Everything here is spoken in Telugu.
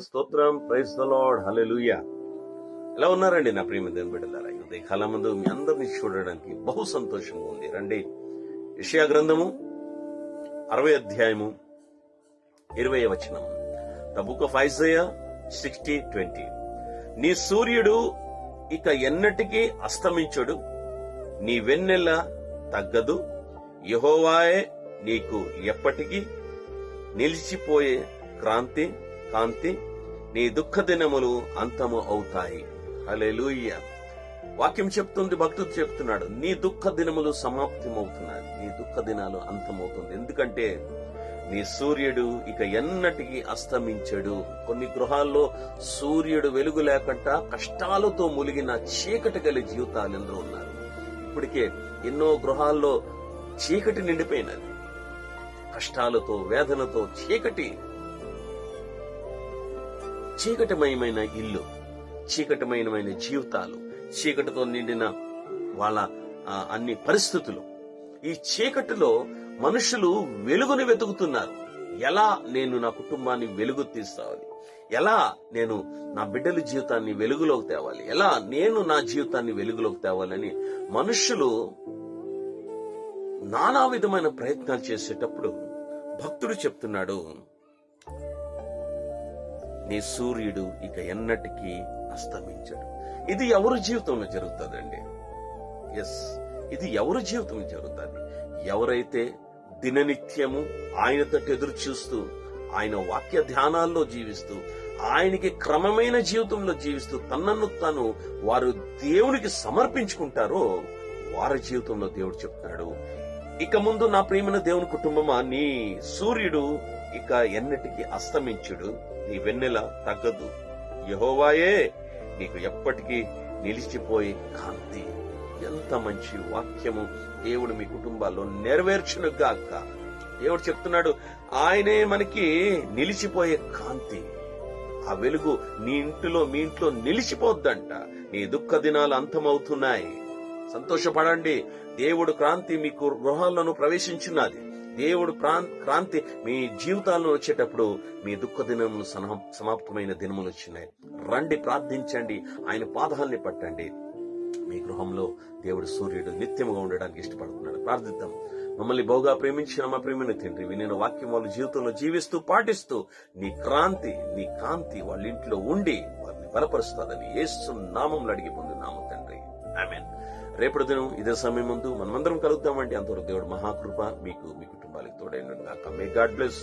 స్తోత్రం, ప్రైజ్ ద లార్డ్, హల్లెలూయా. ఎలా ఉన్నారండి నా ప్రియమైన దేవుని బిడ్డలారా? ఈ కాలం ముందు మీ అందరినీ చూడడానికి బహు సంతోషంగా ఉంది. రండి, యెషయా గ్రంథము 60 అధ్యాయము 20వ వచనం. The book of Isaiah 60:20. నీ సూర్యుడు ఇక ఎన్నటికీ అస్తమించడు, నీ వెన్నెల తగ్గదు, యెహోవాయే నీకు ఎప్పటికీ నిలిచిపోయే కాంతి, నీ దుఃఖ దినములు అంతము అవుతాయి. హల్లెలూయా. వాక్యం చెప్తుంది, భక్తుడు చెప్తున్నాడు, నీ దుఃఖ దినములు సమాప్తమవుతున్నాయి, నీ దుఃఖ దినాలు అంతమవుతుంది. ఎందుకంటే నీ సూర్యుడు ఇక ఎన్నటికీ అస్తమించడు. కొన్ని గృహాల్లో సూర్యుడు వెలుగు లేకుండా కష్టాలతో ములిగిన చీకటి గల జీవితాలు ఎందరో ఉన్నారు. ఇప్పటికే ఎన్నో గృహాల్లో చీకటి నిండిపోయినది. కష్టాలతో, వేదనతో, చీకటిమయమైన ఇల్లు, చీకటిమయమైన జీవితాలు, చీకటితో నిండిన వాళ్ళ అన్ని పరిస్థితులు. ఈ చీకటిలో మనుషులు వెలుగుని వెతుకుతున్నారు. ఎలా నేను నా కుటుంబాన్ని వెలుగు తీసుకోవాలి, ఎలా నేను నా బిడ్డల జీవితాన్ని వెలుగులోకి తేవాలి, ఎలా నేను నా జీవితాన్ని వెలుగులోకి తేవాలని మనుషులు నానా విధమైన ప్రయత్నాలు చేసేటప్పుడు భక్తుడు చెప్తున్నాడు, నీ సూర్యుడు ఇక ఎన్నటికీ అస్తమించడు. ఇది ఎవరి జీవితంలో జరుగుతుందండి? ఎస్, ఇది ఎవరి జీవితంలో జరుగుతుంది? ఎవరైతే దిననిత్యము ఆయన తట్టు ఎదురు చూస్తూ, ఆయన వాక్య ధ్యానాల్లో జీవిస్తూ, ఆయనకి క్రమమైన జీవితంలో జీవిస్తూ తనను తాను వారు దేవునికి సమర్పించుకుంటారో వారి జీవితంలో దేవుడు చెప్తున్నాడు, ఇక ముందు నా ప్రియమైన దేవుని కుటుంబమా, నీ సూర్యుడు ఇక ఎన్నటికీ అస్తమించుడు, నీ వెన్నెల తగ్గదు, యెహోవాయే నీకు ఎప్పటికీ నిలిచిపోయే కాంతి. ఎంత మంచి వాక్యము దేవుడు మీ కుటుంబాల్లో నెరవేర్చునుగాక. దేవుడు చెప్తున్నాడు, ఆయనే మనకి నిలిచిపోయే కాంతి. ఆ వెలుగు మీ ఇంట్లో నిలిచిపోద్దంట. నీ దుఃఖ దినాలు అంతమవుతున్నాయి. సంతోషపడండి, దేవుడు క్రాంతి మీకు గృహాలను ప్రవేశించున్నది. దేవుడు క్రాంతి మీ జీవితాల్లో వచ్చేటప్పుడు మీ దుఃఖ దినములు సమాప్తమైన దినములు వచ్చినాయి. రండి, ప్రార్థించండి, ఆయన పాదాలని పట్టండి. మీ గృహంలో దేవుడు సూర్యుడు నిత్యముగా ఉండడానికి ఇష్టపడుతున్నాడు. ప్రార్థిద్దాం. మమ్మల్ని బహుగా ప్రేమించిన మా ప్రేమైన తండ్రి, వినిన వాక్యం వాళ్ళ జీవితంలో జీవిస్తూ పాటిస్తూ నీ కాంతి వాళ్ళ ఇంట్లో ఉండి వారిని బలపరుస్తాదని యేసు నామములో అడిగి పొందున్నాము తండ్రి, ఆమేన్. రేపటి దినం ఇదే సమయం ముందు మనమందరం కలుద్దామండి. అంతవరకు దేవుడు మహాకృప మీకు, మీ కుటుంబాలకు తోడైన గాక. May God bless.